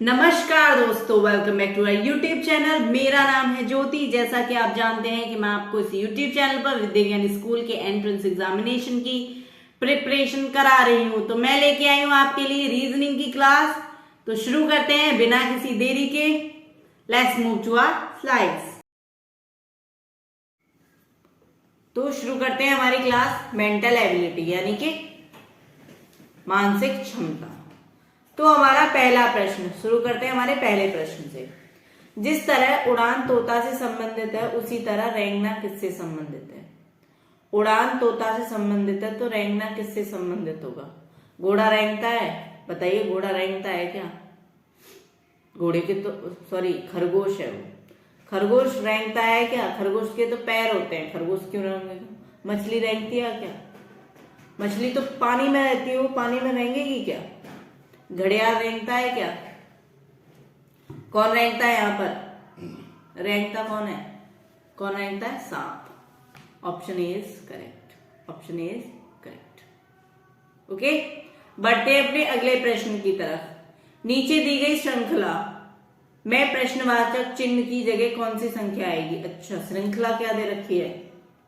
नमस्कार दोस्तों, welcome back to our YouTube channel. मेरा नाम है ज्योति। जैसा कि आप जानते हैं कि मैं आपको इस यूट्यूब चैनल पर विद्या ज्ञान स्कूल के एंट्रेंस एग्जामिनेशन की प्रिपरेशन करा रही हूं। तो मैं लेके आई हूं आपके लिए रीजनिंग की क्लास। तो शुरू करते हैं बिना किसी देरी के। Let's move to our slides. तो शुरू करते हैं हमारी क्लास मेंटल एबिलिटी यानी कि मानसिक क्षमता। तो हमारा पहला प्रश्न शुरू करते हैं हमारे पहले प्रश्न से। जिस तरह उड़ान तोता से संबंधित है उसी तरह रेंगना किससे संबंधित है? उड़ान तोता से संबंधित है तो रेंगना किससे संबंधित होगा? घोड़ा रेंगता है, बताइए घोड़ा रेंगता है क्या? घोड़े के तो सॉरी खरगोश है वो। खरगोश रेंगता है क्या? खरगोश के तो पैर होते हैं, खरगोश क्यों रेंगेगा? मछली रेंगती है क्या? मछली तो पानी में रहती है, वो पानी में रेंगेगी क्या? घड़ियाल रेंगता है क्या? कौन रेंगता है यहाँ पर? रेंगता कौन है? कौन रेंगता है? सांप। Option is correct. Option is correct. Okay, बढ़ते हैं अपने अगले प्रश्न की तरफ। नीचे दी गई श्रृंखला में प्रश्नवाचक चिन्ह की जगह कौन सी संख्या आएगी? अच्छा, श्रृंखला क्या दे रखी है?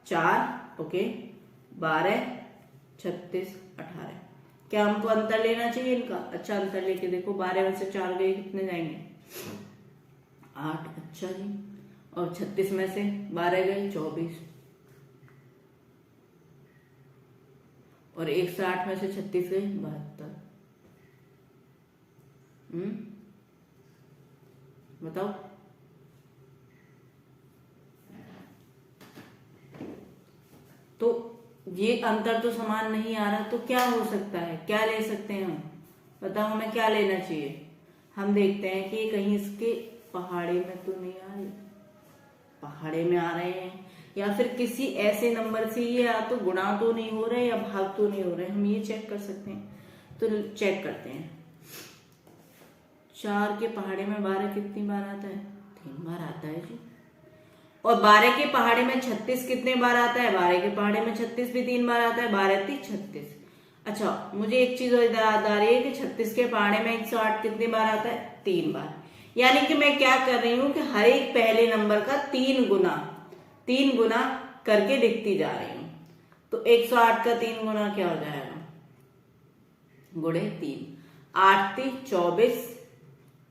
4, ओके, 12, 36, 18। क्या हमको अंतर लेना चाहिए इनका? अच्छा, अंतर लेके देखो। 12 में से 4 गए, कितने जाएंगे? 8। अच्छा जी। और 36 में से 12 गए, 24। और 108 में से 36 गए, 72। बताओ। तो ये अंतर तो समान नहीं आ रहा, तो क्या हो सकता है? क्या ले सकते हैं हम? बताओ हमें क्या लेना चाहिए। हम देखते हैं कि कहीं इसके पहाड़े में तो नहीं आ रहे, पहाड़े में आ रहे हैं, या फिर किसी ऐसे नंबर से ये या तो गुणा तो नहीं हो रहे या भाग तो नहीं हो रहे। हम ये चेक कर सकते हैं। तो चेक करते हैं। 4 के पहाड़े में 12 कितनी बार आता है? 3 बार आता है जी। और 12 के पहाड़े में 36 कितने बार आता है? 12 के पहाड़े में 36 भी 3 बार आता है। 12 3 36। अच्छा, मुझे एक चीज और याद आ रही है कि 36 के पहाड़े में 108 कितने बार आता है? 3 बार। यानी कि मैं क्या कर रही हूं कि हर एक पहले नंबर का 3 गुना करके लिखती जा रही हूं। तो 108 का 3 गुना क्या हो जाएगा? गुणे 3। 8 3 24,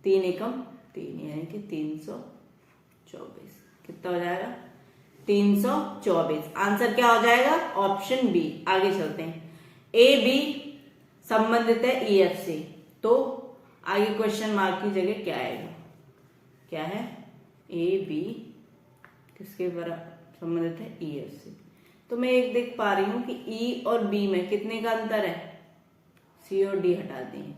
3 एकम 3, यानी कि 324। कितना हो जाएगा? 324। आंसर क्या हो जाएगा? Option B. आगे चलते हैं। ए बी संबंधित है ई एफ से, तो आगे क्वेश्चन मार्क की जगह क्या आएगा? क्या है? ए बी किसके संबंधित है? ई एफ से। तो मैं एक देख पा रही हूं कि ई और बी में कितने का अंतर है? सी और डी हटा दिए,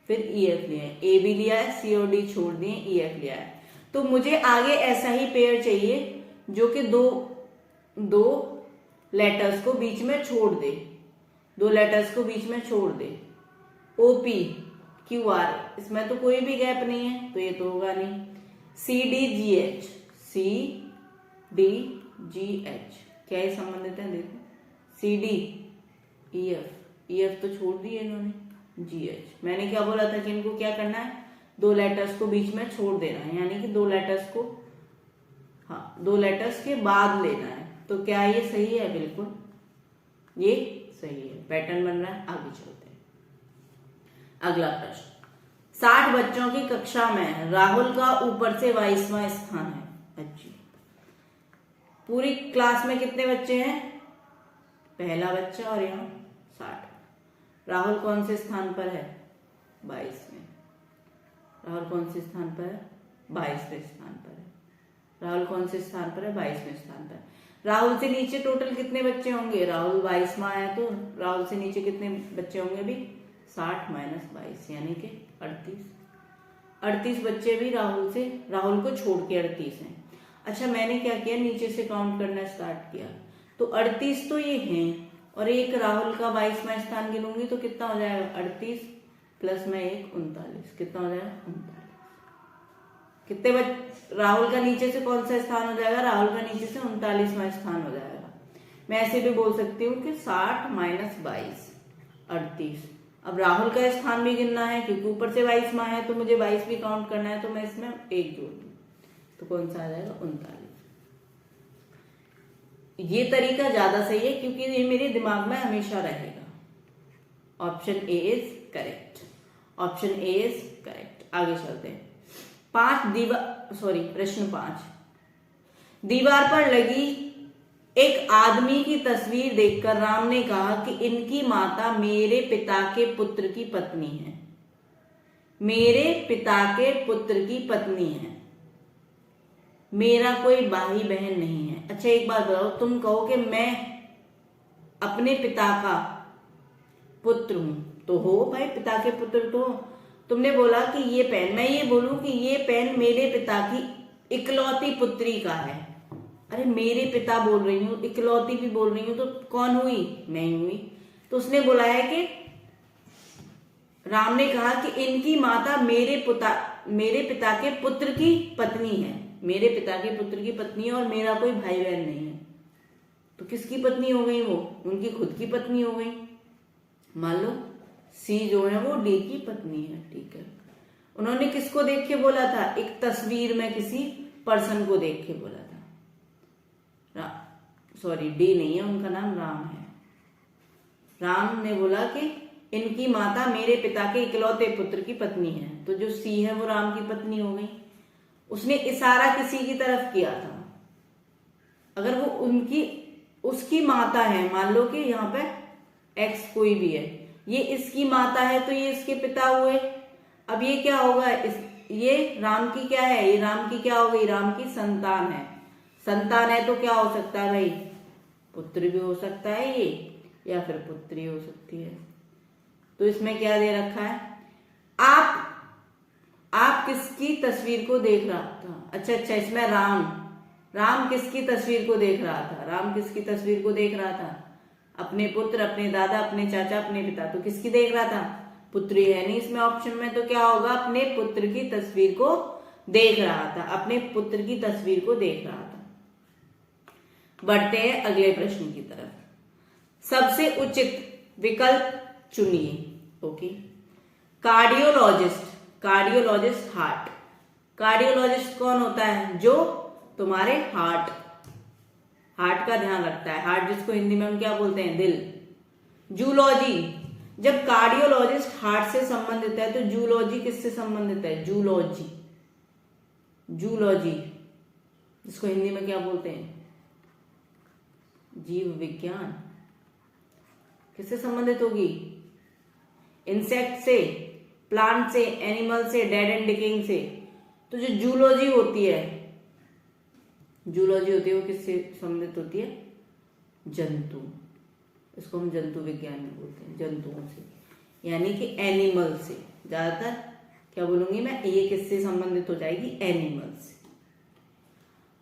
फिर ई एफ लिया है। ए बी लिया है, सी और डी छोड़ दिए, ई एफ लिया है। तो मुझे आगे ऐसा ही पेयर चाहिए जो कि दो लेटर्स को बीच में छोड़ दे, 2 लेटर्स को बीच में छोड़ दे। ओपी क्यू आर, इसमें तो कोई भी गैप नहीं है, तो ये तो होगा नहीं। C D G H, C D G H, क्या ये संबंधित है? देखो, सी डी ई एफ तो छोड़ दिए इन्होंने। जी एच, मैंने क्या बोला था कि इनको क्या करना है? 2 लेटर्स को बीच में छोड़ देना है, यानी कि 2 लेटर्स को 2 लेटर्स के बाद लेना है। तो क्या ये सही है? बिल्कुल ये सही है। पैटर्न बन रहा है। आगे चलते हैं। अगला प्रश्न। 60 बच्चों की कक्षा में राहुल का ऊपर से 22वां स्थान है। अच्छा, पूरी क्लास में कितने बच्चे हैं? पहला बच्चा और यहाँ 60। राहुल कौन से स्थान पर है? 22 में। राहुल कौन से स्थान पर है? 22वें स्थान पर है। राहुल कौन से स्थान पर है? 22वें स्थान पर। राहुल से नीचे टोटल कितने बच्चे होंगे? राहुल 22वां है, तो राहुल से नीचे कितने बच्चे होंगे अभी? 60 - 22, यानी कि 38। 38 बच्चे भी राहुल को छोड़ के 38 हैं। अच्छा, मैंने क्या किया? नीचे से काउंट करना स्टार्ट किया, तो 38 तो ये हैं, और एक राहुल का 22वां स्थान गिनूंगी तो कितना हो जाएगा? 38 प्लस में 1 39। कितना हो जाएगा? 39। कितने राहुल का नीचे से कौन सा स्थान हो जाएगा? राहुल का नीचे से 39वां स्थान हो जाएगा। मैं ऐसे भी बोल सकती हूँ कि 60 - 22 38। अब राहुल का स्थान भी गिनना है क्योंकि ऊपर से 22 माह है, तो मुझे 22 भी काउंट करना है, तो मैं इसमें 1 जोड़ दूं, तो कौन सा आ जाएगा 39। ये तरीका ज्यादा सही है क्योंकि ये मेरे दिमाग में हमेशा रहेगा। Option A is correct, option A is correct. आगे चलते हैं। प्रश्न 5, दीवार पर लगी एक आदमी की तस्वीर देखकर राम ने कहा कि इनकी माता मेरे पिता के पुत्र की पत्नी है। मेरे पिता के पुत्र की पत्नी है, मेरा कोई भाई बहन नहीं है। अच्छा एक बात बताओ, तुम कहो कि मैं अपने पिता का पुत्र हूं, तो हो भाई, पिता के पुत्र तो हो। तुमने बोला कि ये पेन, मैं ये बोलूं कि ये पेन मेरे पिता की इकलौती पुत्री का है। अरे मेरे पिता बोल रही हूँ, इकलौती भी बोल रही हूँ, तो कौन हुई? मैं ही हुई। तो उसने बोला है कि राम ने कहा कि इनकी माता मेरे पिता के पुत्र की पत्नी है, मेरे पिता के पुत्र की पत्नी है, और मेरा कोई भाई बहन नहीं है। तो किसकी पत्नी हो गई वो? उनकी खुद की पत्नी हो गई। मान लो सी जो है वो डी की पत्नी है, ठीक है। उन्होंने किसको देख के बोला था? एक तस्वीर में किसी पर्सन को देख के बोला था। डी नहीं है, उनका नाम राम है। राम ने बोला कि इनकी माता मेरे पिता के इकलौते पुत्र की पत्नी है, तो जो सी है वो राम की पत्नी हो गई। उसने इशारा किसी की तरफ किया था। अगर वो उसकी माता है, मान लो कि यहाँ पे एक्स कोई भी है, ये इसकी माता है, तो ये इसके पिता हुए। अब ये क्या होगा? ये राम की क्या है? ये राम की क्या हो गई? राम की संतान है। संतान है तो क्या हो सकता है भाई? पुत्र भी हो सकता है ये, या फिर पुत्री हो सकती है। तो इसमें क्या दे रखा है? आप किसकी तस्वीर को देख रहा था? अच्छा, इसमें राम किसकी तस्वीर को देख रहा था? राम किसकी तस्वीर को देख रहा था? अपने पुत्र, अपने दादा, अपने चाचा, अपने पिता। तो किसकी देख रहा था? पुत्री है नहीं इसमें ऑप्शन में, तो क्या होगा? अपने पुत्र की तस्वीर को देख रहा था, अपने पुत्र की तस्वीर को देख रहा था। बढ़ते हैं अगले प्रश्न की तरफ। सबसे उचित विकल्प चुनिए। Okay, cardiologist heart. कार्डियोलॉजिस्ट कौन होता है? जो तुम्हारे हार्ट का ध्यान रखता है। हार्ट जिसको हिंदी में हम क्या बोलते हैं? दिल। जूलॉजी, जब कार्डियोलॉजिस्ट हार्ट से संबंधित है तो जूलॉजी किससे संबंधित है? जूलॉजी जिसको हिंदी में क्या बोलते हैं? जीव विज्ञान। किससे संबंधित होगी? इंसेक्ट से, प्लांट से, एनिमल से, डेड एंड डिकेइंग से। तो जो जूलॉजी होती है वो किससे संबंधित होती है? जंतु। इसको हम जंतु विज्ञान में बोलते हैं, जंतुओं से, यानी कि एनिमल से। ज्यादातर क्या बोलूंगी मैं? ये किससे संबंधित हो जाएगी? एनिमल से।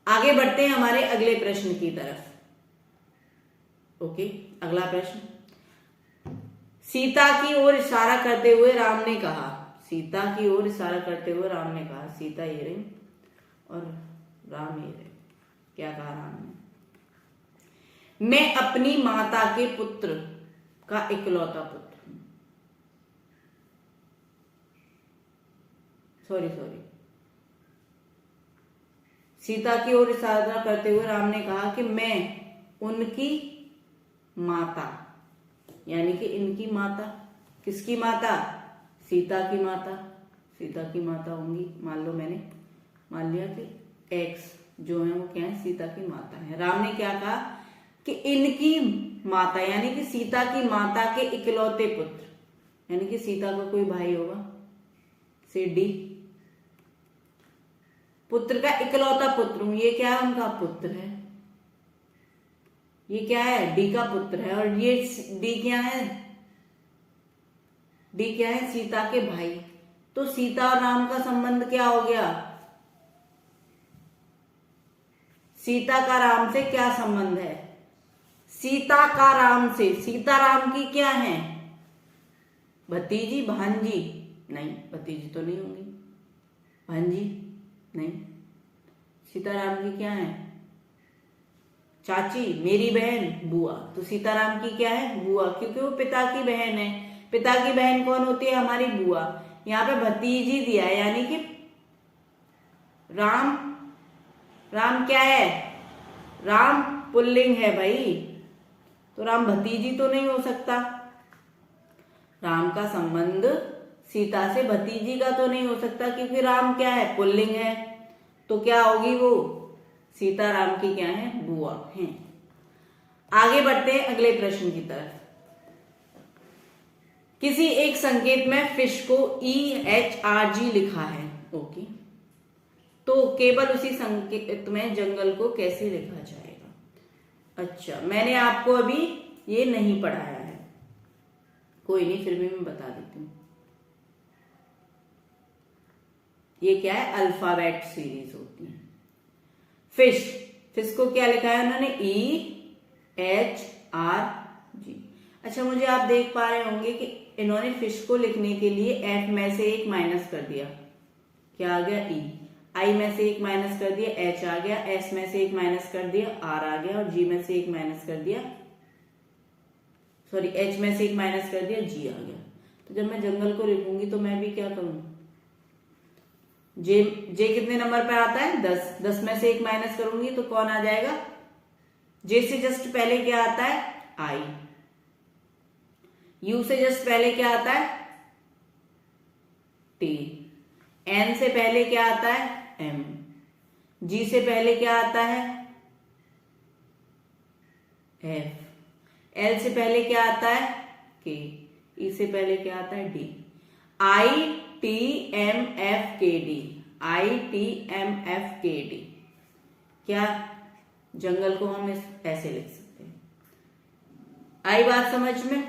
आगे बढ़ते हैं हमारे अगले प्रश्न की तरफ। ओके, अगला प्रश्न। सीता की ओर इशारा करते हुए राम ने कहा, सीता की ओर इशारा करते हुए राम ने कहा, सीता ये रही और राम ये रहे। क्या कहा राम ने? मैं अपनी माता के पुत्र का इकलौता पुत्र हूं। सॉरी, सीता की ओर इशारा करते हुए राम ने कहा कि मैं उनकी माता, यानी कि इनकी माता। किसकी माता? सीता की माता। सीता की माता होंगी। मान लो मैंने मान लिया कि एक्स जो है वो क्या है? सीता की माता है। राम ने क्या कहा? कि इनकी माता, यानी कि सीता की माता के इकलौते पुत्र, यानी कि सीता का कोई भाई होगा, से डी। पुत्र का इकलौता पुत्र हूं, ये क्या है? उनका पुत्र है। ये क्या है? डी का पुत्र है। और ये डी क्या है? डी क्या है? सीता के भाई। तो सीता और राम का संबंध क्या हो गया? सीता का राम से क्या संबंध है? सीता का राम से, सीता राम की क्या है? भतीजी, भांजी? नहीं, भतीजी तो नहीं होंगी। भांजी नहीं। सीताराम की क्या है? चाची, मेरी बहन, बुआ। तो सीताराम की क्या है? बुआ, क्योंकि वो पिता की बहन है। पिता की बहन कौन होती है? हमारी बुआ। यहाँ पे भतीजी दिया है, यानी कि राम, राम क्या है? राम पुल्लिंग है भाई, तो राम भतीजी तो नहीं हो सकता। राम का संबंध सीता से भतीजी का तो नहीं हो सकता, क्योंकि राम क्या है? पुल्लिंग है। तो क्या होगी वो? सीता राम की क्या है? बुआ है। आगे बढ़ते हैं अगले प्रश्न की तरफ। किसी एक संकेत में फिश को EHRG लिखा है, ओके, तो केवल उसी संकेत में जंगल को कैसे लिखा जाएगा? अच्छा, मैंने आपको अभी ये नहीं पढ़ाया है, कोई नहीं, फिर भी मैं बता देती हूँ। ये क्या है? अल्फाबेट सीरीज होती है। फिश, फिश को क्या लिखा है उन्होंने? EHRG। अच्छा, मुझे आप देख पा रहे होंगे कि इन्होंने फिश को लिखने के लिए F में से एक माइनस कर दिया, क्या आ गया? E। I में से एक माइनस कर दिया, H आ गया। S में से एक माइनस कर दिया, R आ गया। और G में से एक माइनस कर दिया, सॉरी, H में से एक माइनस कर दिया, G आ गया। तो जब मैं जंगल को लिखूंगी तो मैं भी क्या करूं? J कितने नंबर पे आता है? 10। 10 में से एक माइनस करूंगी तो कौन आ जाएगा? J से जस्ट पहले क्या आता है? I। U से जस्ट पहले क्या आता है? T। N से पहले क्या आता है? M। G से पहले क्या आता है? F। L से पहले क्या आता है? K। E से पहले क्या आता है? D। ITMFKD। ITMFKD। क्या जंगल को हम ऐसे लिख सकते हैं? आई बात समझ में?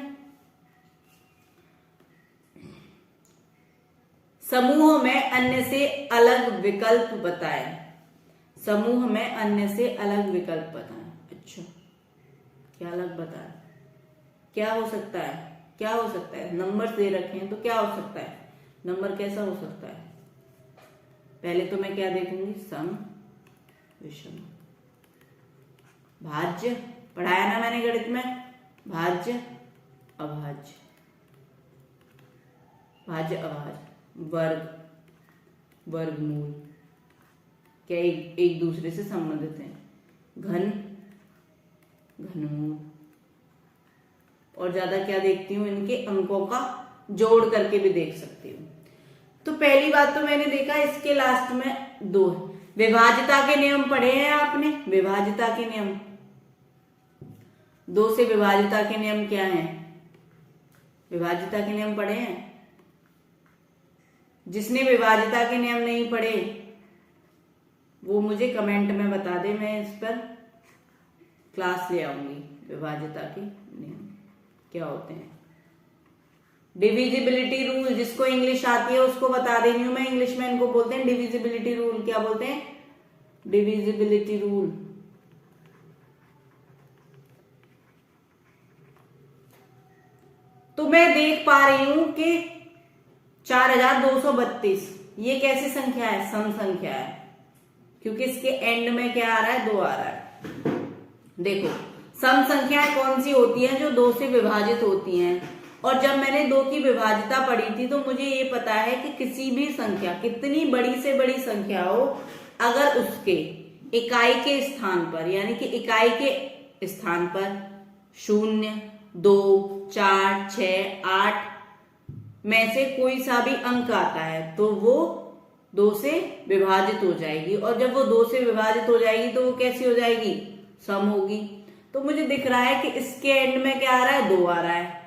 समूह में अन्य से अलग विकल्प बताएं। समूह में अन्य से अलग विकल्प बताएं। अच्छा, क्या अलग बताएं? क्या हो सकता है? क्या हो सकता है? नंबर दे रखे हैं तो क्या हो सकता है? नंबर कैसा हो सकता है? पहले तो मैं क्या देखूंगी? सम, विषम, भाज्य, पढ़ाया ना मैंने गणित में? भाज्य, अभाज्य, भाज्य अभाज्य, वर्ग, वर्गमूल, क्या एक दूसरे से संबंधित हैं। घन, घनमूल, और ज्यादा क्या देखती हूँ? इनके अंकों का जोड़ करके भी देख सकती हूँ। तो पहली बात तो मैंने देखा इसके लास्ट में 2 है। विभाज्यता के नियम पढ़े हैं आपने? विभाज्यता के नियम, 2 से विभाज्यता के नियम क्या है? विभाज्यता के नियम पढ़े हैं? जिसने विभाज्यता के नियम नहीं पढ़े वो मुझे कमेंट में बता दे, मैं इस पर क्लास ले आऊंगी। विभाज्यता के नियम क्या होते हैं? डिविजिबिलिटी रूल, जिसको इंग्लिश आती है उसको बता दे रही हूं मैं। इंग्लिश में इनको बोलते हैं डिविजिबिलिटी रूल। क्या बोलते हैं? Divisibility rule. तो मैं देख पा रही हूं कि 4232 ये कैसी संख्या है? सम संख्या है, क्योंकि इसके एंड में क्या आ रहा है? 2 आ रहा है। देखो, सम संख्याएं कौन सी होती हैं? जो 2 से विभाजित होती हैं। और जब मैंने 2 की विभाज्यता पढ़ी थी तो मुझे ये पता है कि किसी भी संख्या, कितनी बड़ी से बड़ी संख्या हो, अगर उसके इकाई के स्थान पर, यानी कि इकाई के स्थान पर 0, 2, 4, 6, 8 में से कोई सा भी अंक आता है तो वो 2 से विभाजित हो जाएगी। और जब वो 2 से विभाजित हो जाएगी तो वो कैसी हो जाएगी? सम होगी। तो मुझे दिख रहा है कि इसके एंड में क्या आ रहा है? 2 आ रहा है,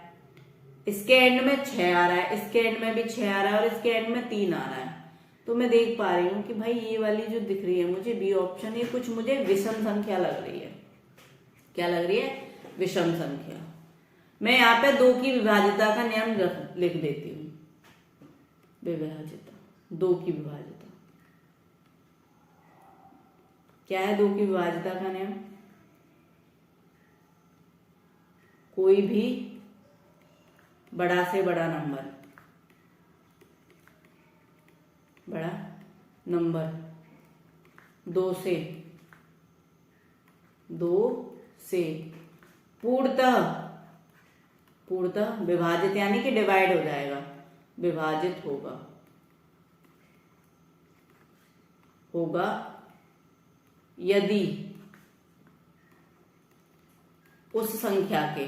इसके एंड में 6 आ रहा है, इसके एंड में भी 6 आ रहा है, और इसके एंड में 3 आ रहा है। तो मैं देख पा रही हूं कि भाई ये वाली जो दिख रही है मुझे बी ऑप्शन, ये कुछ मुझे विषम संख्या लग रही है। क्या लग रही है? विषम संख्या। मैं यहाँ पे 2 की विभाज्यता का नियम लिख देती हूँ। विभाज्यता, 2 की विभाज्यता क्या है? 2 की विभाज्यता का नियम, कोई भी बड़ा से बड़ा नंबर, बड़ा नंबर 2 से पूर्णतः पूर्णतः विभाजित यानी कि डिवाइड हो जाएगा, विभाजित होगा यदि उस संख्या के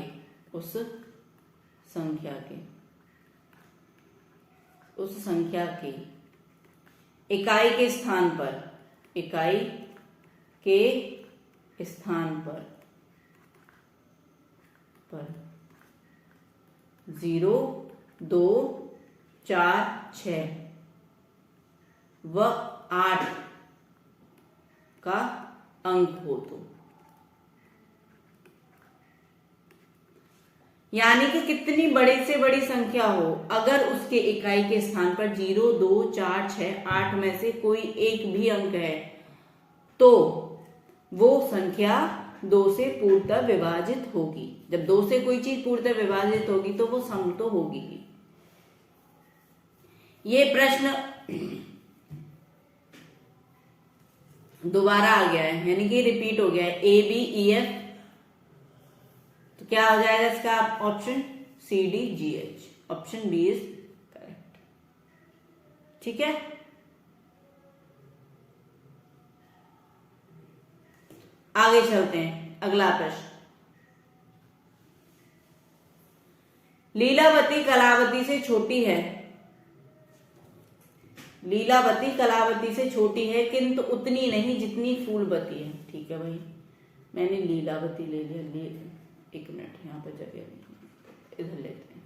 इकाई के स्थान पर 0, 2, 4, 6 व 8 का अंक हो तो, यानी कि कितनी बड़ी से बड़ी संख्या हो, अगर उसके इकाई के स्थान पर 0, 2, 4, 6, 8 में से कोई एक भी अंक है तो वो संख्या 2 से पूर्णतः विभाजित होगी। जब 2 से कोई चीज पूर्णतः विभाजित होगी तो वो सम तो होगी ही। ये प्रश्न दोबारा आ गया है, यानी कि रिपीट हो गया है। ए बी ई एफ, तो क्या हो जाएगा इसका option? C D G H. Option B is correct. ठीक है, आगे चलते हैं। अगला प्रश्न, लीलावती कलावती से छोटी है। लीलावती कलावती से छोटी है किंतु उतनी नहीं जितनी फूलवती है। ठीक है भाई, मैंने लीलावती ले लिया, एक मिनट यहाँ पे जगह नहीं, इधर लेते हैं।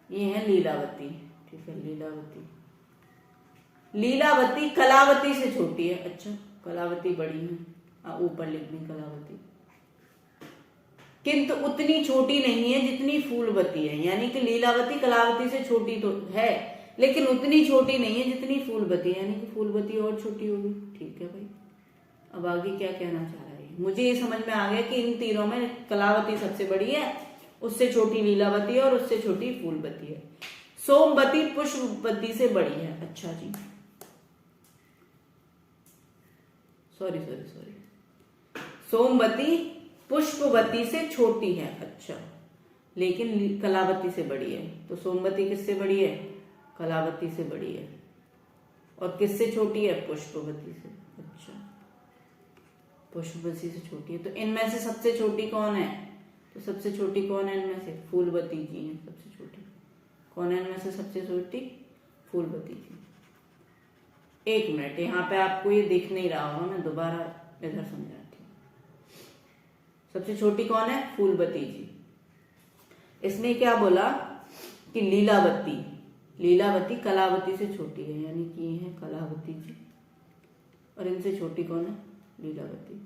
ये है लीलावती। ठीक है, लीलावती कलावती से छोटी है। अच्छा, कलावती बड़ी है, ऊपर लिख दी कलावती, किंतु उतनी छोटी नहीं है जितनी फूलवती है। यानी कि लीलावती कलावती से छोटी तो है लेकिन उतनी छोटी नहीं है जितनी फूलवती है, यानी कि फूलवती और छोटी होगी। ठीक है भाई, अब आगे क्या कहना चाह रहा है? मुझे ये समझ में आ गया कि इन तीनों में कलावती सबसे बड़ी है, उससे छोटी लीलावती है और उससे छोटी फूलवती है। सोमवती पुष्पवती से बड़ी है। अच्छा जी, सॉरी, सोमवती पुष्पवती से छोटी है। अच्छा, लेकिन कलावती से बड़ी है। तो सोमवती किससे बड़ी है? कलावती से बड़ी है। और किससे छोटी है? पुष्पवती से। अच्छा, पुष्पवती से छोटी है। तो इनमें से सबसे छोटी कौन है? तो सबसे छोटी कौन है इनमें से? फूलवती जी है सबसे छोटी। कौन है इनमें से सबसे छोटी? फूलवती जी। एक मिनट, यहाँ पे आपको ये दिख नहीं रहा होगा, मैं दोबारा इधर समझाती हूँ। सबसे छोटी कौन है? फूलवती जी। इसने क्या बोला कि लीलावती कलावती से छोटी है, यानी कि ये है कलावती जी और इनसे छोटी कौन है? लीलावती।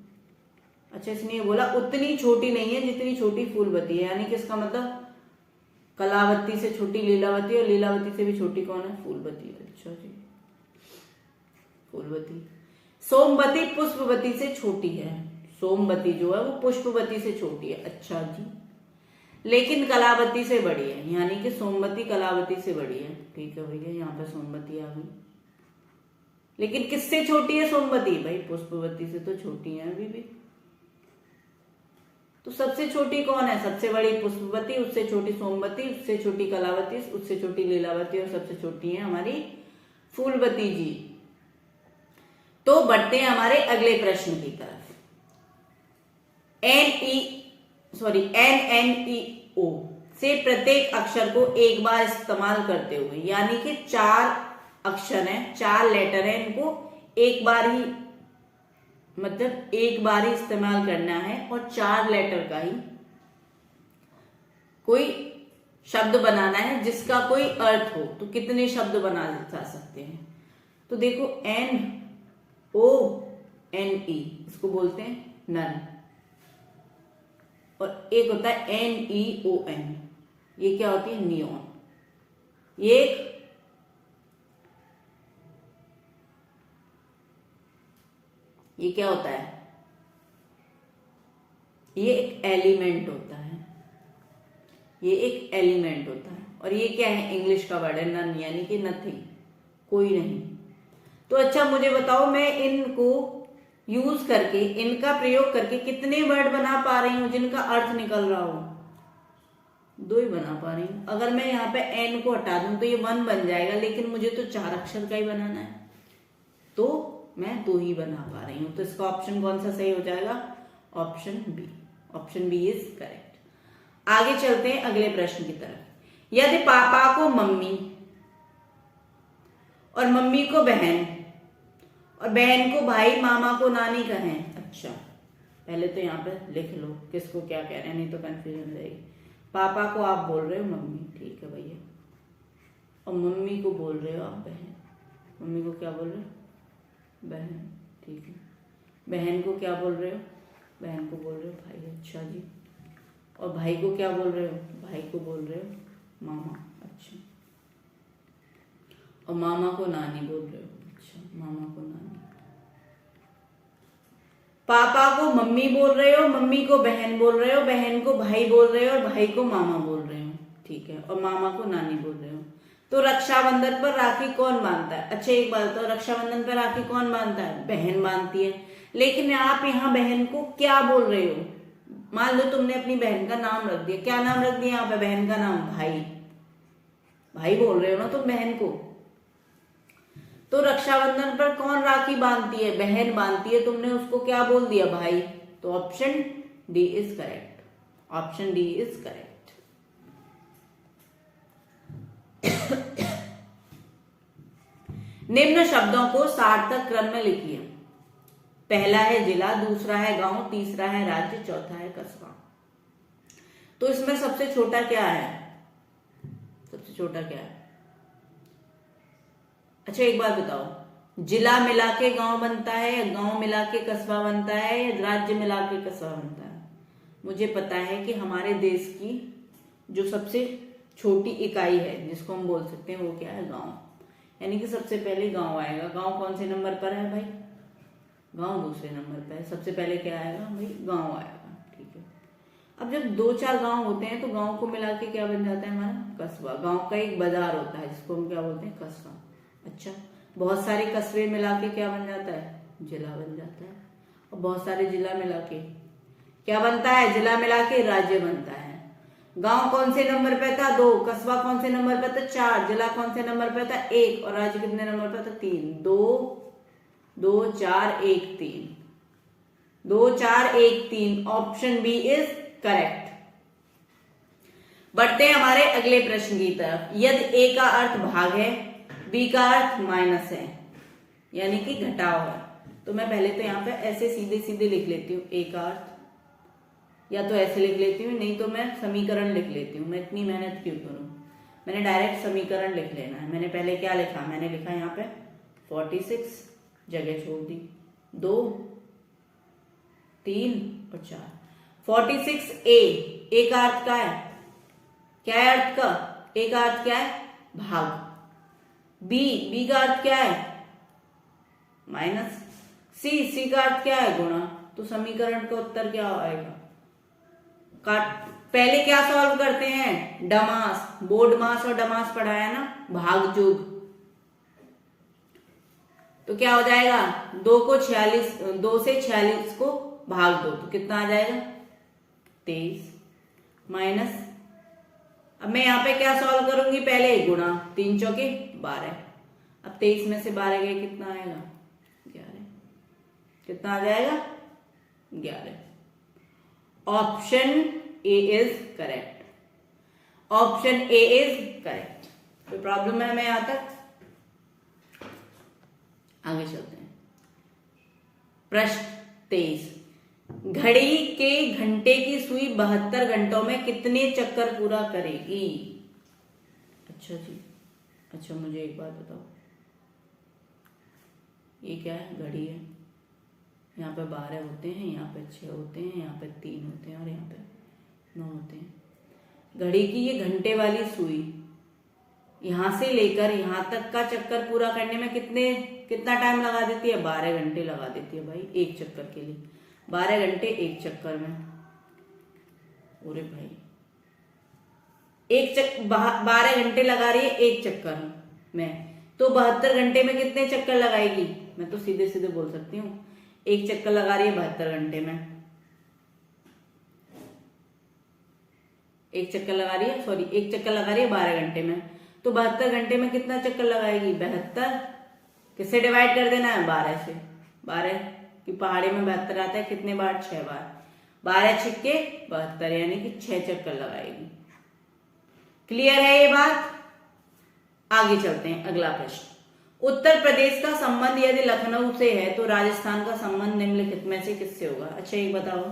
अच्छा, इसने ये बोला उतनी छोटी नहीं है जितनी छोटी फूलवती है, यानी कि इसका मतलब कलावती से छोटी लीलावती और लीलावती से भी छोटी कौन है? फूलवती। अच्छा जी, फूलवती। सोमवती पुष्पवती से छोटी है। सोमवती जो है वो पुष्पवती से छोटी है। अच्छा जी, लेकिन कलावती से बड़ी है, यानी कि सोमवती कलावती से बड़ी है। ठीक है भैया, यहाँ पे सोमवती आ गई, लेकिन किससे छोटी है सोमवती? भाई पुष्पवती से तो छोटी है अभी भी। तो सबसे छोटी कौन है? सबसे बड़ी पुष्पवती, उससे छोटी सोमवती, उससे छोटी कलावती, उससे छोटी लीलावती और सबसे छोटी है हमारी फूलवती जी। तो बढ़ते हैं हमारे अगले प्रश्न की तरफ। NNEO से प्रत्येक अक्षर को एक बार इस्तेमाल करते हुए, यानी कि 4 अक्षर हैं, 4 लेटर हैं, इनको एक बार ही इस्तेमाल करना है और 4 लेटर का ही कोई शब्द बनाना है जिसका कोई अर्थ हो। तो कितने शब्द बना जा सकते हैं? तो देखो, NONE इसको बोलते हैं नन, और एक होता है NEON, ये क्या होती है? नियॉन। ये क्या होता है? ये एक एलिमेंट होता है। और ये क्या है? इंग्लिश का वर्ड है नन, यानी कि नथिंग, कोई नहीं। तो अच्छा, मुझे बताओ, मैं इनको यूज करके, इनका प्रयोग करके कितने वर्ड बना पा रही हूं जिनका अर्थ निकल रहा हो? 2 ही बना पा रही हूँ। अगर मैं यहाँ पे n को हटा दूं तो ये 1 बन जाएगा, लेकिन मुझे तो 4 अक्षर का ही बनाना है, तो मैं 2 ही बना पा रही हूँ। तो इसका ऑप्शन कौन सा सही हो जाएगा? Option B. Option B is correct. आगे चलते हैं अगले प्रश्न की तरफ। यदि पापा को मम्मी और मम्मी को बहन और बहन को भाई, मामा को नानी कहें। अच्छा, पहले तो यहाँ पे लिख लो किसको क्या कह रहे हैं, नहीं तो कंफ्यूजन रहेगी। पापा को आप बोल रहे हो मम्मी, ठीक है भैया, और मम्मी को बोल रहे हो आप बहन। मम्मी को क्या बोल रहे हो? बहन, ठीक है। बहन को क्या बोल रहे हो? बहन को बोल रहे हो भाई। अच्छा जी। और भाई को क्या बोल रहे हो? भाई को बोल रहे हो मामा। अच्छा। और मामा को नानी बोल रहे हो। अच्छा, मामा को नानी। पापा को मम्मी बोल रहे हो, मम्मी को बहन बोल रहे हो, बहन को भाई बोल रहे हो और भाई को मामा बोल रहे हो, ठीक है, और मामा को नानी बोल रहे हो। तो रक्षाबंधन पर राखी कौन बांधता है? अच्छा एक बात बताओ, रक्षाबंधन पर राखी कौन बांधता है? बहन बांधती है। लेकिन आप यहाँ बहन को क्या बोल रहे हो? मान लो तुमने अपनी बहन का नाम रख दिया, क्या नाम रख दिया यहाँ पे? बहन का नाम भाई। भाई बोल रहे हो ना तुम बहन को। तो रक्षाबंधन पर कौन राखी बांधती है? बहन बांधती है। तुमने उसको क्या बोल दिया? भाई। तो option D is correct. Option D is correct. निम्न शब्दों को सार्थक क्रम में लिखिए। पहला है जिला, दूसरा है गांव, तीसरा है राज्य, चौथा है कस्बा। तो इसमें सबसे छोटा क्या है? सबसे छोटा क्या है? अच्छा एक बात बताओ, जिला मिला के गांव बनता है या गांव मिला के कस्बा बनता है या राज्य मिला के कस्बा बनता है? मुझे पता है कि हमारे देश की जो सबसे छोटी इकाई है जिसको हम बोल सकते हैं वो क्या है? गांव। यानी कि सबसे पहले गांव आएगा। गांव कौन से नंबर पर है भाई? गांव दूसरे नंबर पर है। सबसे पहले क्या आएगा भाई? गांव आएगा, ठीक है। अब जब 2-4 गांव होते हैं तो गांव को मिला के क्या बन जाता है हमारा? कस्बा। गांव का एक बाजार होता है जिसको हम क्या बोलते हैं? कस्बा। अच्छा, बहुत सारे कस्बे मिला के क्या बन जाता है? जिला बन जाता है। और बहुत सारे जिला मिला के क्या बनता है? जिला मिला के राज्य बनता है। गांव कौन से नंबर पे था? 2। कस्बा कौन से नंबर पे था? 4। जिला कौन से नंबर पे था? 1। और राज्य कितने नंबर पे था? 3। 2 4 1 3। 2 4 1 3। Option B is correct. बढ़ते हैं हमारे अगले प्रश्न की तरफ। यदि ए का अर्थ भाग है, बी का अर्थ माइनस है, यानी कि घटाव है, तो मैं पहले तो यहाँ पे ऐसे सीधे सीधे लिख लेती हूँ ए का अर्थ, या तो ऐसे लिख लेती हूँ, नहीं तो मैं समीकरण लिख लेती हूँ। मैं इतनी मेहनत क्यों करूँ? मैंने डायरेक्ट समीकरण लिख लेना है। मैंने पहले क्या लिखा? मैंने लिखा यहाँ पे 46, जगह छोड़ दी, 2 3 और 4। 46 ए का अर्थ क्या है? क्या है अर्थ का? ए का अर्थ क्या है? भाग। बी का अर्थ क्या है? माइनस। सी का अर्थ क्या है? गुणा। तो समीकरण का उत्तर क्या आएगा? पहले क्या सॉल्व करते हैं? डमास, बोर्ड मास और डमास पढ़ा है ना, भाग जोग। तो क्या हो जाएगा? 2 से 46 को भाग दो तो कितना आ जाएगा? 23 माइनस। अब मैं यहाँ पे क्या सॉल्व करूंगी? पहले गुणा, 3 चौके 12। अब 23 में से 12 गए कितना आएगा? 11। कितना आ जाएगा? 11। Option A is correct. Option A is correct. कोई प्रॉब्लम है हमें यहां तक? आगे चलते हैं। प्रश्न 23। घड़ी के घंटे की सुई 72 घंटों में कितने चक्कर पूरा करेगी? अच्छा जी, अच्छा मुझे एक बात बताओ, ये क्या है? घड़ी है। यहाँ पे 12 होते हैं, यहाँ पे 6 होते हैं, यहाँ पे 3 होते हैं और यहाँ पे 9 होते हैं। घड़ी की ये घंटे वाली सुई यहां से लेकर यहां तक का चक्कर पूरा करने में कितना टाइम लगा देती है? 12 घंटे लगा देती है भाई, एक चक्कर के लिए। 12 घंटे एक चक्कर में। अरे भाई, 12 घंटे लगा रही है एक चक्कर में, तो 72 घंटे में कितने चक्कर लगाएगी? मैं तो सीधे सीधे बोल सकती हूँ, एक चक्कर लगा रही है 72 घंटे में। एक चक्कर लगा रही है, सॉरी एक चक्कर लगा रही है 12 घंटे में, तो 72 घंटे में कितना चक्कर लगाएगी? 72। किससे डिवाइड कर देना है? 12 से। 12 की पहाड़ी में 72 आता है, कितने बार? 6 बार। 12 छिक्के 72, यानी कि 6 चक्कर लगाएगी। क्लियर है ये बात? आगे चलते हैं, अगला प्रश्न। उत्तर प्रदेश का संबंध यदि लखनऊ से है तो राजस्थान का संबंध निम्नलिखित में से किससे होगा? अच्छा एक बताओ,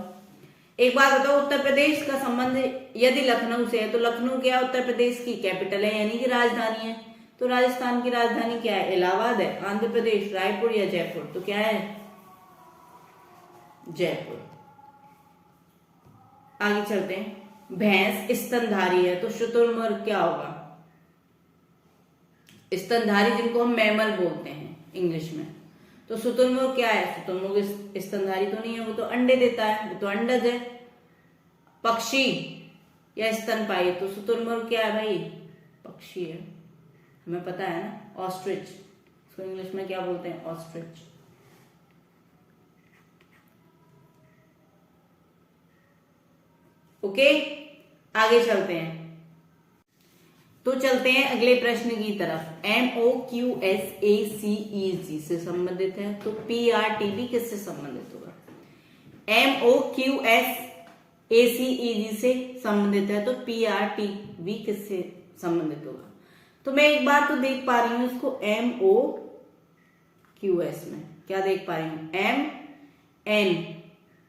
एक बात बताओ, उत्तर प्रदेश का संबंध यदि लखनऊ से है तो लखनऊ क्या उत्तर प्रदेश की कैपिटल है, यानी कि राजधानी है। तो राजस्थान की राजधानी क्या है? इलाहाबाद है, आंध्र प्रदेश, रायपुर या जयपुर? तो क्या है? जयपुर। आगे चलते हैं। भैंस स्तनधारी है तो शुतुरमुर्ग क्या होगा? स्तनधारी जिनको हम मैमल बोलते हैं इंग्लिश में, तो शुतुरमुर्ग क्या है? शुतुरमुर्ग स्तनधारी तो नहीं है, वो तो अंडे देता है, वो तो अंडज है। पक्षी या स्तनपायी, तो शुतुरमुर्ग क्या है भाई? पक्षी है, हमें पता है ना, ऑस्ट्रिच। इसको इंग्लिश में क्या बोलते हैं? ऑस्ट्रिच। ओके, आगे चलते हैं। तो चलते हैं अगले प्रश्न की तरफ। MOQSACEG से संबंधित है तो PRTV किससे संबंधित होगा? MOQSACEG से संबंधित है तो PRTV किससे संबंधित होगा? तो मैं एक बात तो देख पा रही हूं इसको, MOQS में क्या देख पा रही हूं?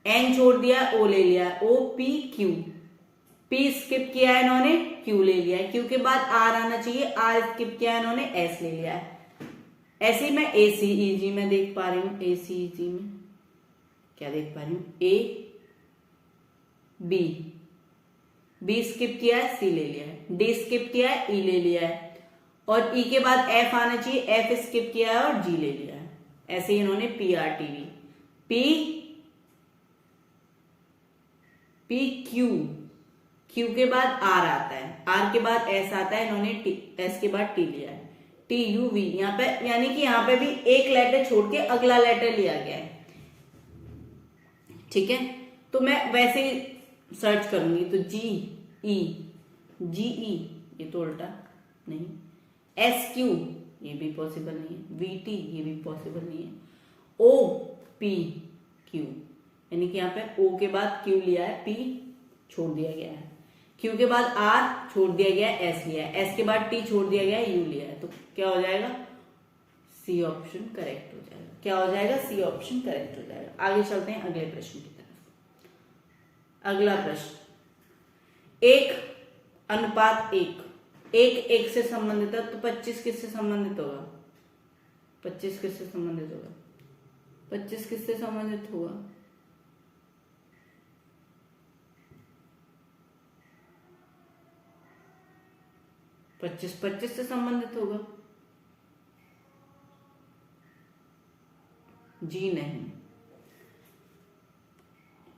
N छोड़ दिया, O ले लिया, OPQ, P स्किप किया है इन्होंने, Q ले लिया है, Q के बाद R आना चाहिए, R स्किप किया है इन्होंने, S ले लिया है। ऐसे ही मैं ACEG में देख पा रही हूं, ACEG में क्या देख पा रही हूं? B स्किप किया है, C ले लिया है, D स्किप किया है, E ले लिया है, और E के बाद F आना चाहिए, F स्किप किया है और G ले लिया है। ऐसे ही इन्होंने PRTV, PQ के बाद R आता है, R के बाद S आता है, इन्होंने S के बाद T लिया है, TUV। यहाँ पे यानी कि यहाँ पे भी एक लेटर छोड़ के अगला लेटर लिया गया है, ठीक है। तो मैं वैसे ही सर्च करूंगी तो GE, ये तो उल्टा नहीं, SQ ये भी पॉसिबल नहीं है, VT ये भी पॉसिबल नहीं है, OPQ यानी कि यहाँ पे O के बाद Q लिया है, P छोड़ दिया गया है, Q के बाद R छोड़ दिया गया है, S लिया है, S के बाद T छोड़ दिया गया है, U लिया है। तो क्या हो जाएगा? C ऑप्शन करेक्ट हो जाएगा। क्या हो जाएगा? C ऑप्शन करेक्ट हो जाएगा। आगे चलते हैं अगले प्रश्न की तरफ। अगला प्रश्न, 1:1 से संबंधित है तो 25 किससे संबंधित होगा? 25 किससे संबंधित होगा? 25 किससे संबंधित होगा? 25 से संबंधित होगा? जी नहीं।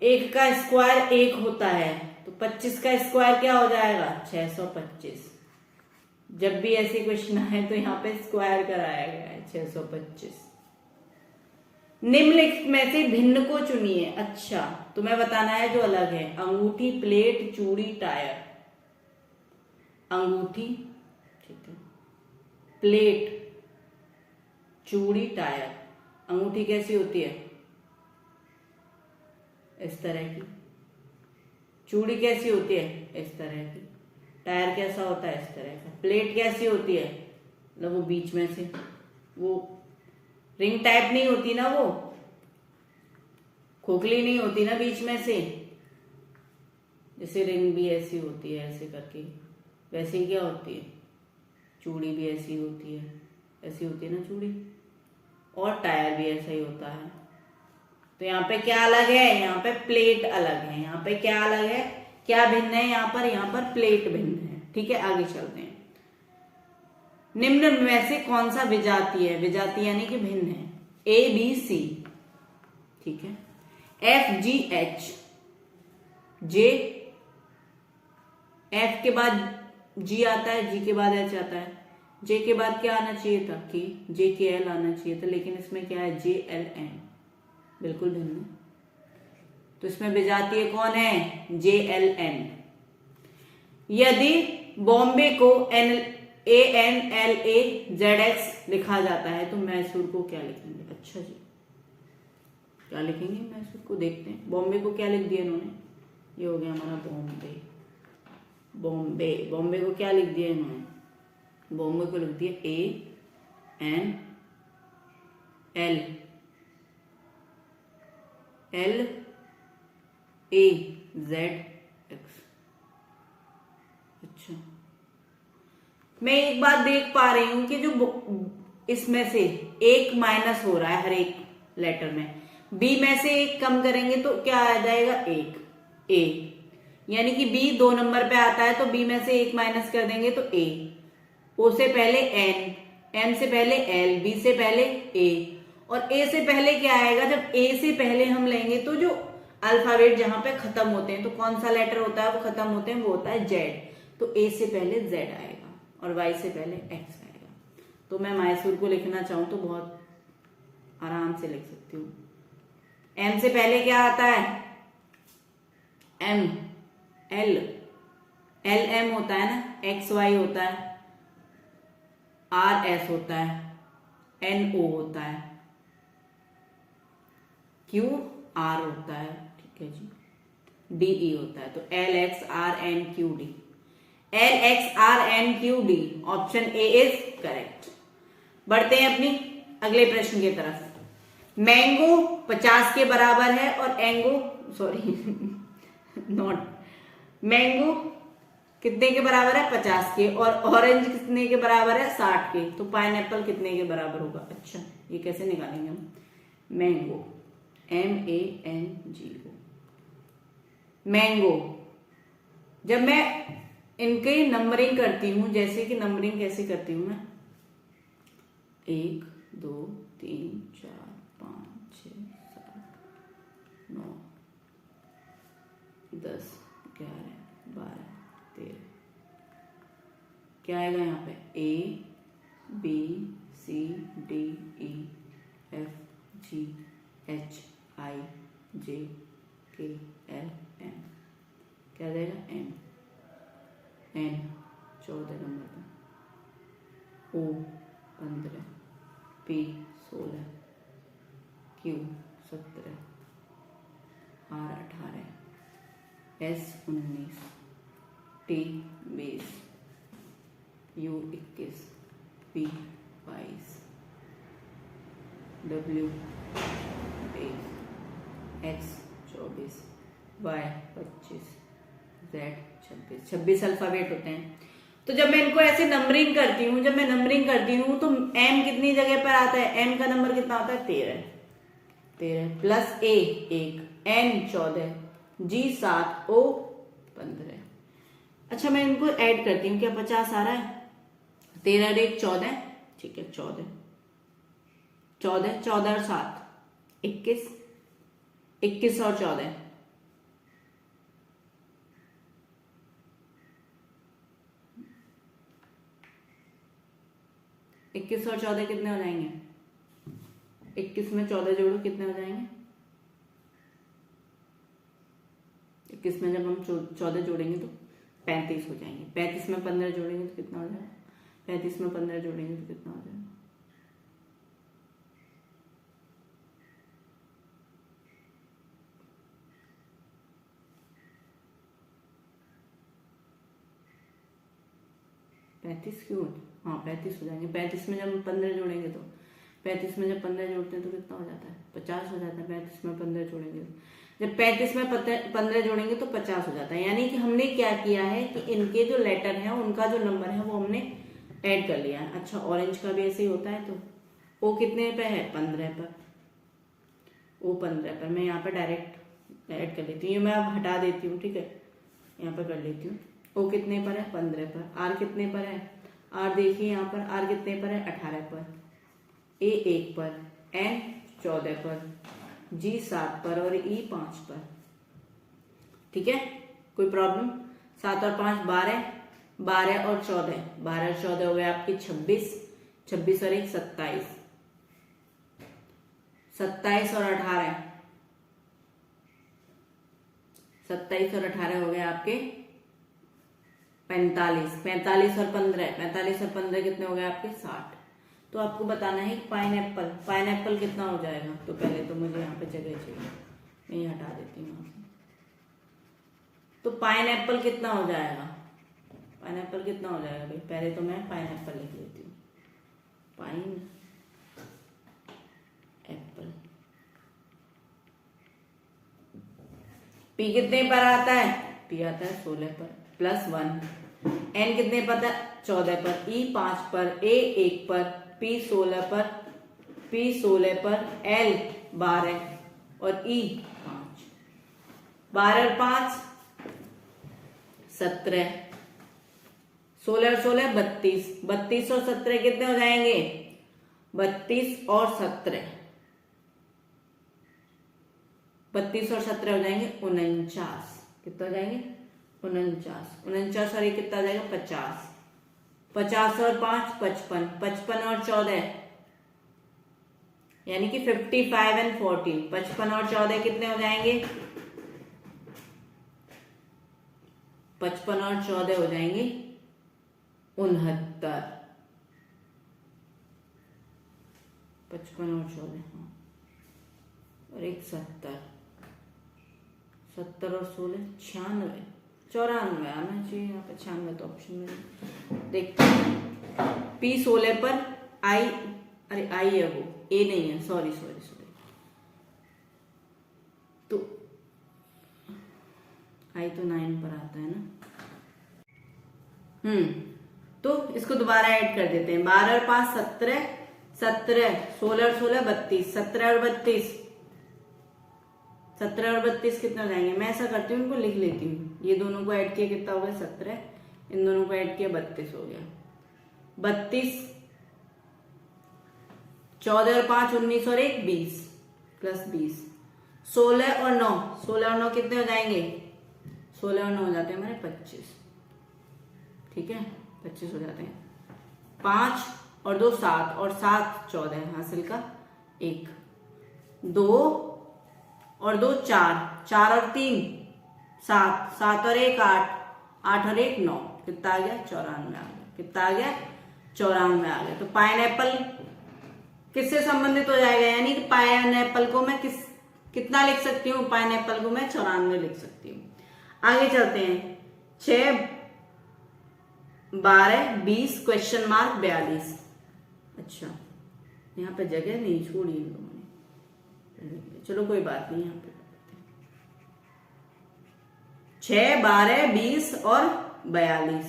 1 का स्क्वायर 1 होता है तो 25 का स्क्वायर क्या हो जाएगा? 625। जब भी ऐसे क्वेश्चन आए तो यहाँ पे स्क्वायर कराया गया है 625। निम्नलिखित में से भिन्न को चुनिए। अच्छा, तुम्हें बताना है जो अलग है। अंगूठी, प्लेट, चूड़ी, टायर। अंगूठी, ठीक है, प्लेट, चूड़ी, टायर। अंगूठी कैसी होती है? इस तरह की। चूड़ी कैसी होती है? इस तरह की। टायर कैसा होता है? इस तरह का। प्लेट कैसी होती है? मतलब वो बीच में से, वो रिंग टाइप नहीं होती ना, वो खोखली नहीं होती ना बीच में से, जैसे रिंग भी ऐसी होती है ऐसे करके, वैसे ही क्या होती है? चूड़ी भी ऐसी होती है, ऐसी होती है ना चूड़ी, और टायर भी ऐसा ही होता है। तो यहाँ पे क्या अलग है? यहाँ पे प्लेट अलग है। यहाँ पे क्या अलग है? क्या भिन्न है? यहाँ पर प्लेट भिन्न है। ठीक है, आगे चलते हैं। निम्न में से कौन सा विजातीय है? विजातीय यानी कि भिन्न है। ABC, ठीक है, FGH, J, F के बाद G आता है, G के बाद H आता है, J के बाद क्या आना चाहिए था? कि JKL आना चाहिए था, लेकिन इसमें क्या है? JLN, बिल्कुल भिन्न है। तो इसमें विजातीय कौन है? JLN। यदि बॉम्बे को ANLAZX लिखा जाता है तो मैसूर को क्या लिखेंगे? अच्छा जी, क्या लिखेंगे मैसूर को? देखते हैं बॉम्बे को क्या लिख दिया इन्होंने। ये हो गया हमारा बॉम्बे। बॉम्बे को क्या लिख दिया इन्होंने? बॉम्बे को लिख दिया ANLAZX। अच्छा, मैं एक बात देख पा रही हूं कि जो इसमें से एक माइनस हो रहा है हर एक लेटर में, बी में से एक कम करेंगे तो क्या आ जाएगा? एक। ए, यानी कि बी 2 नंबर पे आता है तो बी में से एक माइनस कर देंगे तो ए। ओ से पहले एन, एन से पहले एल, बी से पहले ए, और ए से पहले क्या आएगा? जब ए से पहले हम लेंगे तो जो अल्फाबेट जहां पे खत्म होते हैं तो कौन सा लेटर होता है वो खत्म होते हैं? वो होता है जेड। तो ए से पहले जेड आएगा और वाई से पहले एक्स आएगा। तो मैं मैसूर को लिखना चाहूं तो बहुत आराम से लिख सकती हूँ। एम से पहले क्या आता है? एम, एल, एल एम होता है ना, एक्स वाई होता है, आर एस होता है, एन ओ होता है, क्यू आर होता है, ठीक है जी, डी ई होता है। तो L X R N Q D, L X R N Q D, option A is correct. बढ़ते हैं अपनी अगले प्रश्न की तरफ। मैंगो 50 के बराबर है और एंगो, सॉरी नॉट, मैंगो कितने के बराबर है? 50 के, और ऑरेंज कितने के बराबर है? 60 के। तो पाइनएप्पल कितने के बराबर होगा? अच्छा, ये कैसे निकालेंगे हम? Mango, MANGO, mango. जब मैं इनकी नंबरिंग करती हूं, जैसे कि नंबरिंग कैसे करती हूं मैं? 1 2 3 4 5 6 7 9 10 11 12 13, क्या आएगा यहाँ पे? A B C D E F G H I J K L M, क्या आ जाएगा? M, N 14 नंबर पे, O 15, P 16, Q 17, R 18, S 19, T 20, U 21, P 22, W 23, X 24, Y 25, Z 26। 26 alphabet होते हैं। तो जब मैं इनको ऐसे नंबरिंग करती हूँ, जब मैं नंबरिंग करती हूँ तो M कितनी जगह पर आता है? M का नंबर कितना होता है? 13 plus A 1, N 14, G 7, O 15। अच्छा, मैं इनको ऐड करती हूँ, क्या 50 आ रहा है? 13 और 1 14, ठीक है, 14 14 14 और 7 21, 21 और 14 21 और 14 कितने हो जाएंगे? 21 में 14 जोड़ो, कितने हो जाएंगे? 21 में जब हम 14 जोड़ेंगे तो 35 हो जाएंगे। 35 में 15 जोड़ेंगे तो कितना हो जाएगा? 35 में 15 जोड़ेंगे तो कितना हो जाएगा? 35 क्यों? हाँ 35 हो जाएंगे। 35 में जब हम 15 जोड़ेंगे तो 35 में जब 15 जोड़ते हैं तो कितना हो जाता है? 50 हो जाता है। 35 में 15 जोड़ेंगे तो, जब 35 में 15 जोड़ेंगे तो 50 हो जाता है। यानी कि हमने क्या किया है कि इनके जो लेटर है उनका जो नंबर है वो हमने ऐड कर लिया है। अच्छा, ऑरेंज का भी ऐसे ही होता है। तो ओ कितने पे है? 15 पर। ओ 15 पर मैं यहाँ पर डायरेक्ट ऐड कर लेती हूँ। मैं अब हटा देती हूँ, ठीक है, यहाँ पर कर लेती हूँ। ओ कितने पर है? 15 पर। आर कितने पर है? आर देखिए यहाँ पर, आर कितने पर है? 18 पर। ए 1 पर, एन 14 पर, जी 7 पर और ई 5 पर। ठीक है, कोई प्रॉब्लम? 7 और 5 12, 12 और 14, 12 और 14 हो गए आपके 26, 26 और 1 27, 27 और 18, 27 और 18 हो गए आपके 45, 45 और 15, 45 और 15 कितने हो गए आपके 60। तो आपको बताना है पाइनएप्पल, पाइनएप्पल कितना हो जाएगा। तो पहले तो मुझे यहाँ पे जगह चाहिए, मैं ये हटा देती हूँ यहाँ से। तो पाइनएप्पल कितना हो जाएगा, पाइनएप्पल कितना हो जाएगा भाई, पहले तो मैं पाइनएप्पल लिख लेती हूँ, पाइन एप्पल। पी कितने पर आता है, पी आता है 16 पर, +1। एन कितने पर, 14 पर, ई 5 पर, ए 1 पर, पी 16 पर, पी 16 पर, एल 12 और ई 5। 12 और 5 17, 16 और 16 32, 32 और 17 कितने हो जाएंगे, 32 और 17, 32 और 17 हो जाएंगे 49। कितना हो जाएंगे 49, 49 और ये कितना हो जाएगा 50, 50 और 5 55, 55 और 14 यानी कि 55 एंड 14, 55 और 14 कितने हो जाएंगे, 55 और 14 हो जाएंगे 69, 55 और 14 हाँ, और एक 70, 70 और 16 96, 94 आना चाहिए यहाँ पे, 96 तो ऑप्शन में देखते हैं। पी 16 पर आई, अरे आई है वो, ए नहीं है, सॉरी सॉरी सॉरी, तो आई तो 9 पर आता है ना। तो इसको दोबारा ऐड कर देते हैं, 12 और 5 17, 17, 16 और 16 32, 17 और 32, 17 और 32 कितना हो जाएंगे, मैं ऐसा करती हूँ इनको लिख लेती हूँ, ये दोनों को ऐड किया कितना हो गया 17, इन दोनों को ऐड किया 32 हो गया, 32, 14 और 5 19 और 1 20 +20, 16 और 9, 16 और 9 कितने हो जाएंगे, 16 और 9 हो जाते हैं हमारे 25, ठीक है 25 हो जाते हैं, 5 और 2 7 और 7 14 हासिल का 1, 2 और 2 4, 4 और 3 7, 7 और 1 8, 8 और 1 9, कितना आ गया 94 आ गया, कितना आ गया 94 आ गया। तो पाइनएप्पल किससे संबंधित हो जाएगा, यानी कि पाइनएप्पल को मैं कितना लिख सकती हूँ, पाइनएप्पल को मैं 94 लिख सकती हूँ। आगे चलते हैं, 6 12 20 (42). अच्छा यहाँ पे जगह नहीं छोड़ी इन लोगों ने, चलो कोई बात नहीं, यहाँ पे 6 12 20 और 42,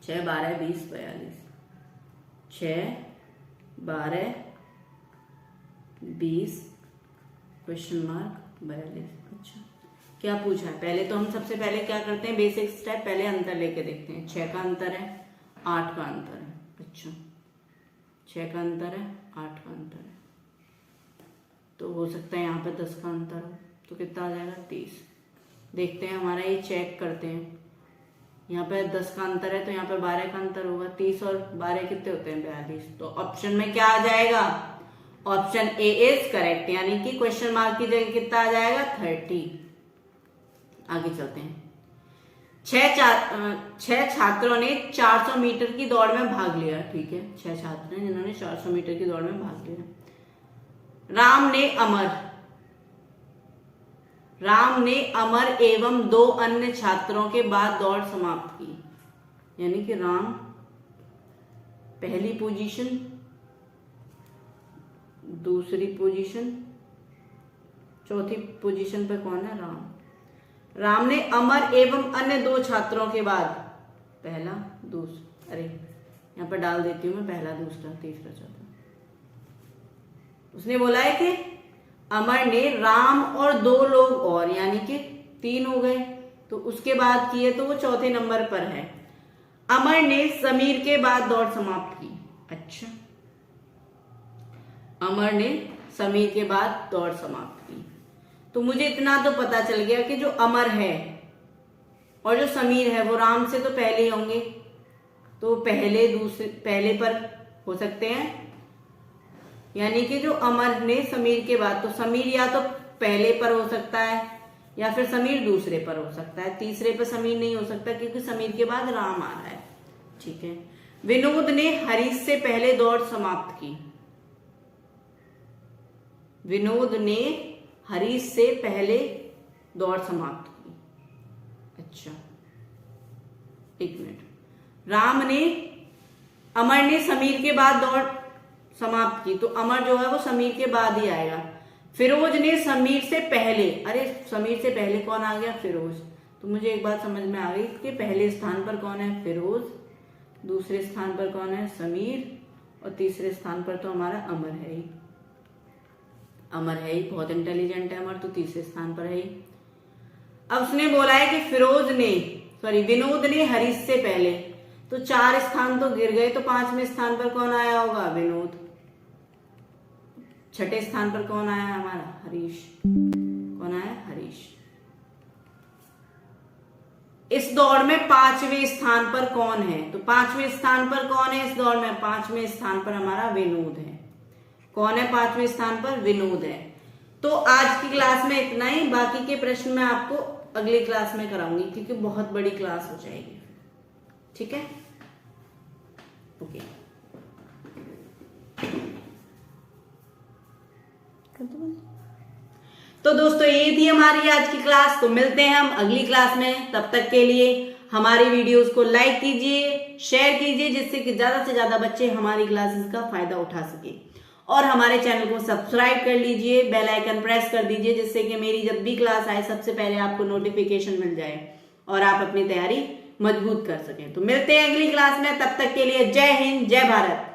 6 12 20 42, 6 12 20 (42). अच्छा क्या पूछा है, पहले तो हम सबसे पहले क्या करते हैं, बेसिक स्टेप, पहले अंतर लेके देखते हैं। 6 का अंतर है, 8 का अंतर है, अच्छा 6 का अंतर है, 8 का अंतर है, तो हो सकता है यहाँ पे 10 का अंतर हो, तो कितना आ जाएगा 30। देखते हैं हमारा ये चेक करते हैं, यहाँ पे 10 का अंतर है तो यहाँ पे 12 का अंतर होगा, 30 और 12 कितने होते हैं 42, तो ऑप्शन में क्या आ जाएगा, ऑप्शन ए इज करेक्ट, यानी कि क्वेश्चन मार्क की जगह कितना आ जाएगा 30। आगे चलते हैं, 6 छात्रों ने 400 मीटर की दौड़ में भाग लिया, ठीक है 6 छात्र हैं जिन्होंने 400 मीटर की दौड़ में भाग लिया। राम ने अमर एवं 2 अन्य छात्रों के बाद दौड़ समाप्त की, यानी कि राम पहली पोजीशन, दूसरी पोजीशन, चौथी पोजीशन पे कौन है, राम ने अमर एवं अन्य 2 छात्रों के बाद, पहला दूसरा, अरे यहाँ पर डाल देती हूँ मैं, पहला दूसरा तीसरा चौथा, उसने बोला है कि अमर ने राम और 2 लोग और, यानी कि 3 हो गए, तो उसके बाद किए तो वो चौथे नंबर पर है। अमर ने समीर के बाद दौड़ समाप्त की, अच्छा अमर ने समीर के बाद दौड़ समाप्त की, तो मुझे इतना तो पता चल गया कि जो अमर है और जो समीर है वो राम से तो पहले होंगे, तो पहले पर हो सकते हैं, यानी कि जो अमर ने समीर के बाद, तो समीर या तो पहले पर हो सकता है या फिर समीर दूसरे पर हो सकता है, तीसरे पर समीर नहीं हो सकता क्योंकि समीर के बाद राम आ रहा है। ठीक है। विनोद ने हरीश से पहले दौड़ समाप्त की। विनोद ने हरीश से पहले दौड़ समाप्त की। अच्छा, एक मिनट। राम ने अमर ने समीर के बाद दौड़ समाप्त की, तो अमर जो है वो समीर के बाद ही आएगा। फिरोज ने समीर से पहले, अरे समीर से पहले कौन आ गया? फिरोज। तो मुझे एक बात समझ में आ गई कि पहले स्थान पर कौन है? फिरोज, दूसरे स्थान पर कौन है? समीर, और तीसरे स्थान पर तो हमारा अमर है ही। अमर है ही, बहुत इंटेलिजेंट है अमर, तो तीसरे स्थान पर है ही। अब उसने बोला है कि विनोद ने हरीश से पहले, तो 4 स्थान तो गिर गए, तो 5वें स्थान पर कौन आया होगा? विनोद। 6ठे स्थान पर कौन आया हमारा? हरीश। कौन आया? हरीश। इस दौड़ में 5वें स्थान पर कौन है? तो 5वें स्थान पर कौन है इस दौड़ में? 5वें स्थान पर हमारा विनोद है। कौन है 5वें स्थान पर? विनोद है। तो आज की क्लास में इतना ही, बाकी के प्रश्न मैं आपको अगली क्लास में कराऊंगी क्योंकि बहुत बड़ी क्लास हो जाएगी। ठीक है, ओके। तो दोस्तों ये थी हमारी आज की क्लास, तो मिलते हैं हम अगली क्लास में। तब तक के लिए हमारी वीडियोस को लाइक कीजिए, शेयर कीजिए, जिससे कि ज्यादा से ज्यादा बच्चे हमारी क्लासेस का फायदा उठा सके, और हमारे चैनल को सब्सक्राइब कर लीजिए, बेल आइकन प्रेस कर दीजिए, जिससे कि मेरी जब भी क्लास आए सबसे पहले आपको नोटिफिकेशन मिल जाए और आप अपनी तैयारी मजबूत कर सकें। तो मिलते हैं अगली क्लास में, तब तक के लिए जय हिंद, जय भारत।